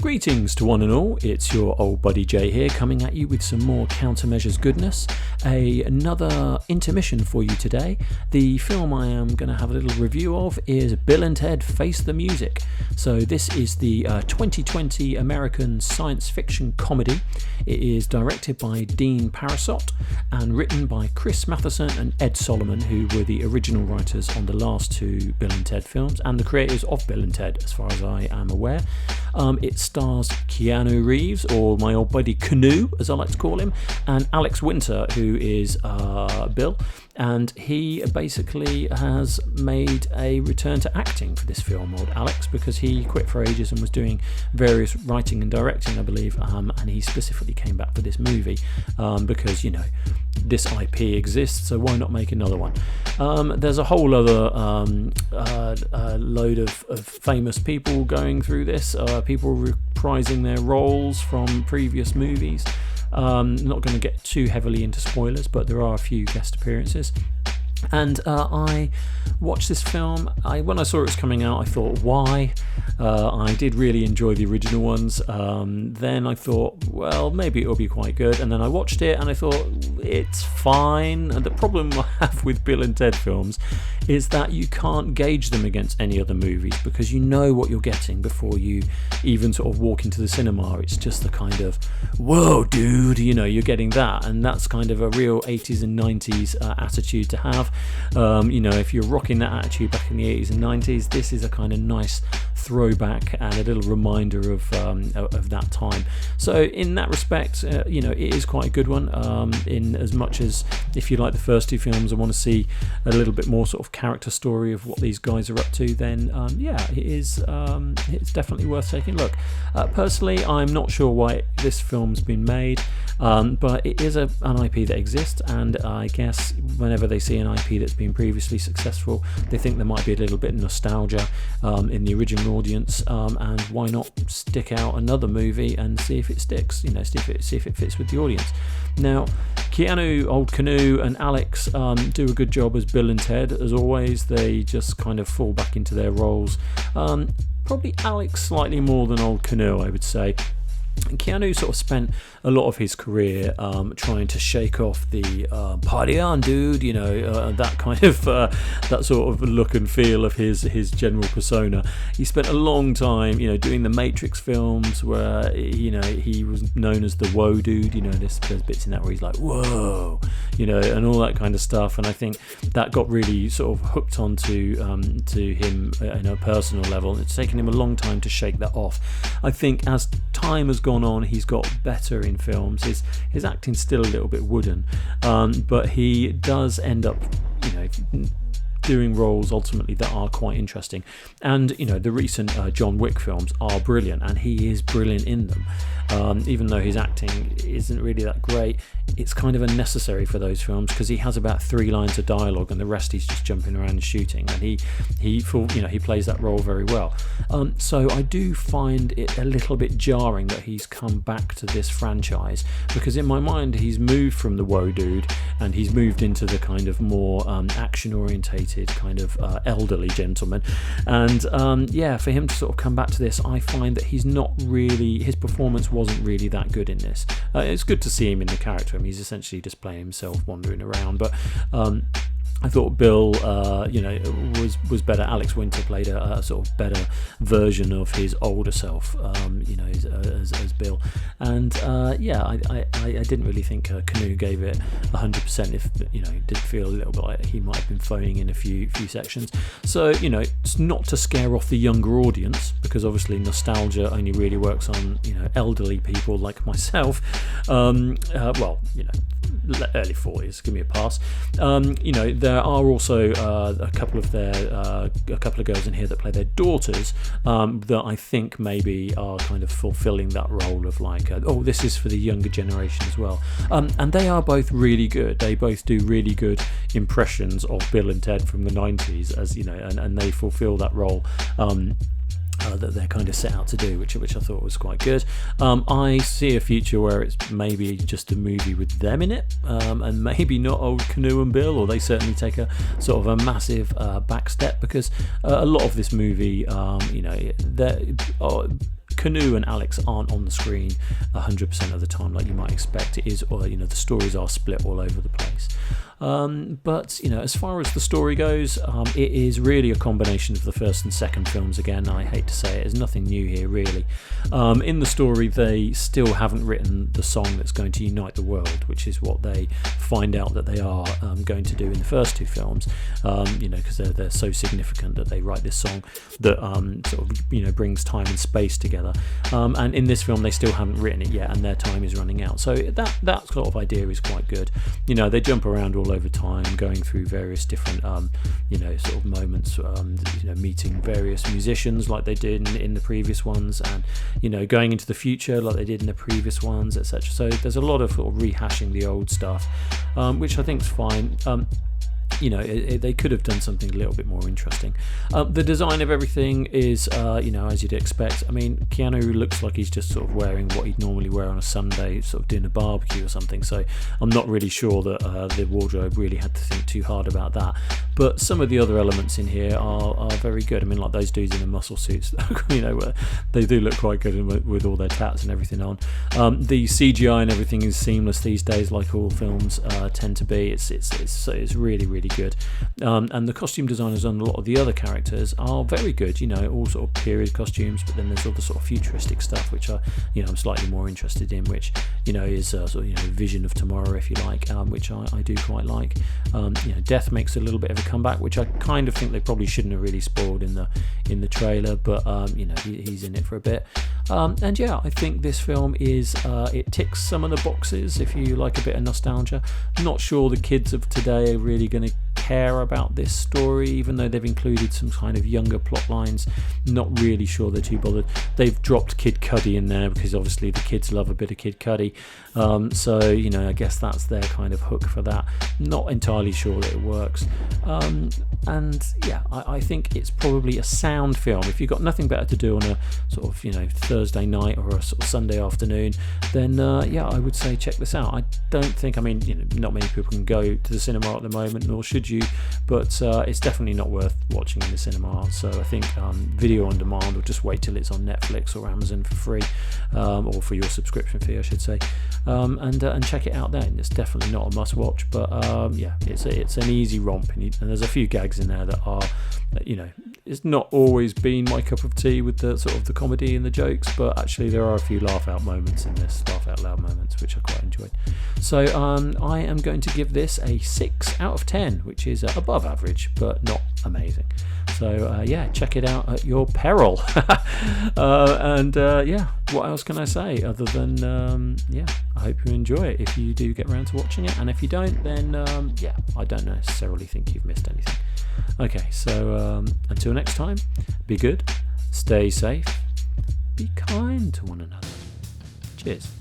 Greetings to one and all, it's your old buddy Jay here, coming at you with some more countermeasures goodness. Another intermission for you today. The film I am going to have a little review of is Bill and Ted Face the Music. So this is the 2020 American science fiction comedy. It is directed by Dean Parasot and written by Chris Matheson and Ed Solomon, who were the original writers on the last two Bill and Ted films and the creators of Bill and Ted, as far as I am aware. It stars Keanu Reeves, or my old buddy Canoe, as I like to call him, and Alex Winter, who is Bill. And he basically has made a return to acting for this film, old Alex, because he quit for ages and was doing various writing and directing, I believe, and he specifically came back for this movie because, you know, this IP exists, so why not make another one? There's a whole other load of famous people going through this, people reprising their roles from previous movies. Not going to get too heavily into spoilers, but there are a few guest appearances. And I watched this film. When I saw it was coming out, I thought, why? I did really enjoy the original ones. Then I thought, well, maybe it'll be quite good. And then I watched it and I thought, it's fine. And the problem I have with Bill and Ted films is that you can't gauge them against any other movies because you know what you're getting before you even sort of walk into the cinema. It's just the kind of, whoa, dude, you know, you're getting that. And that's kind of a real 80s and 90s attitude to have. You know, if you're rocking that attitude back in the 80s and 90s, this is a kind of nice throwback and a little reminder of that time. So in that respect, you know, it is quite a good one, in as much as if you like the first two films and want to see a little bit more sort of character story of what these guys are up to, then yeah, it is it's definitely worth taking a look. Personally, I'm not sure why this film's been made, but it is an IP that exists, and I guess whenever they see an IP that's been previously successful, they think there might be a little bit of nostalgia in the original audience, and why not stick out another movie and see if it sticks, you know, see if it fits with the audience. Now, Keanu, old Canoe, and Alex do a good job as Bill and Ted. As always, they just kind of fall back into their roles. Probably Alex slightly more than old Canoe, I would say. Keanu sort of spent a lot of his career trying to shake off the party on, dude, you know, that kind of that sort of look and feel of his general persona. He spent a long time, you know, doing the Matrix films where, you know, he was known as the Woah dude. You know, there's bits in that where he's like, whoa, you know, and all that kind of stuff. And I think that got really sort of hooked onto to him in a personal level. It's taken him a long time to shake that off. I think as time has gone on, he's got better in films. His acting's still a little bit wooden, but he does end up, you know, doing roles ultimately that are quite interesting. And, you know, the recent John Wick films are brilliant, and he is brilliant in them. Even though his acting isn't really that great, it's kind of unnecessary for those films because he has about 3 lines of dialogue and the rest he's just jumping around and shooting, and he plays that role very well. So I do find it a little bit jarring that he's come back to this franchise, because in my mind he's moved from the Woah dude and he's moved into the kind of more action orientated kind of elderly gentleman, and yeah, for him to sort of come back to this, I find that he's not really, his performance wasn't really that good in this. It's good to see him in the character. I mean, he's essentially just playing himself wandering around, but I thought Bill, you know, was better. Alex Winter played a sort of better version of his older self, you know, as Bill. And yeah, I didn't really think Canoe gave it 100%. If, you know, did feel a little bit like he might have been phoning in a few sections. So, you know, it's not to scare off the younger audience, because obviously nostalgia only really works on, you know, elderly people like myself. Well, you know, early 40s, give me a pass. You know, there are also a couple of girls in here that play their daughters, that I think maybe are kind of fulfilling that role of like, oh, this is for the younger generation as well. And they are both really good. They both do really good impressions of Bill and Ted from the 90s, as you know, and they fulfill that role. That they're kind of set out to do, which I thought was quite good. I see a future where it's maybe just a movie with them in it, and maybe not old Canoe and Bill, or they certainly take a sort of a massive back step, because a lot of this movie, you know, Canoe and Alex aren't on the screen 100% of the time like you might expect. It is, or the stories are split all over the place. But as far as the story goes, it is really a combination of the first and second films. Again, I hate to say it, there's nothing new here really. In the story, they still haven't written the song that's going to unite the world, which is what they find out that they are going to do in the first two films. Because they're so significant that they write this song that sort of brings time and space together. And in this film, they still haven't written it yet, and their time is running out. So that sort of idea is quite good. They jump around all over time, going through various different sort of moments, meeting various musicians like they did in the previous ones, and going into the future like they did in the previous ones, etc. So there's a lot of sort of rehashing the old stuff, which I think is fine. They could have done something a little bit more interesting. The design of everything is, as you'd expect. I mean, Keanu looks like he's just sort of wearing what he'd normally wear on a Sunday, sort of doing a barbecue or something. So I'm not really sure that the wardrobe really had to think too hard about that. But some of the other elements in here are very good. I mean, like those dudes in the muscle suits, they do look quite good with all their tats and everything on. The CGI and everything is seamless these days, like all films tend to be. It's really good, and the costume designers on a lot of the other characters are very good. All sort of period costumes, but then there's all the sort of futuristic stuff which I'm slightly more interested in, which is sort of vision of tomorrow, if you like, which I do quite like. Death makes a little bit of a comeback, which I kind of think they probably shouldn't have really spoiled in the trailer, but he's in it for a bit. And yeah, I think this film is it ticks some of the boxes if you like a bit of nostalgia. Not sure the kids of today are really going to care about this story, even though they've included some kind of younger plot lines. Not really sure they're too bothered. They've dropped Kid Cudi in there because obviously the kids love a bit of Kid Cudi, so I guess that's their kind of hook for that. Not entirely sure that it works, and yeah, I think it's probably a sound film. If you've got nothing better to do on a sort of Thursday night or a sort of Sunday afternoon, then yeah, I would say check this out. I don't think, not many people can go to the cinema at the moment, nor should you, but it's definitely not worth watching in the cinema. So I think video on demand, or just wait till it's on Netflix or Amazon for free, or for your subscription fee, I should say, and check it out then. It's definitely not a must watch, but yeah, it's an easy romp, and there's a few gags in there that are, it's not always been my cup of tea with the sort of the comedy and the jokes, but actually there are a few laugh out loud moments which I quite enjoyed. So I am going to give this a 6 out of 10, which is above average but not amazing. So yeah, check it out at your peril. And yeah, what else can I say other than yeah, I hope you enjoy it if you do get around to watching it, and if you don't, then yeah, I don't necessarily think you've missed anything. Okay, so until next time, be good, stay safe, be kind to one another. Cheers.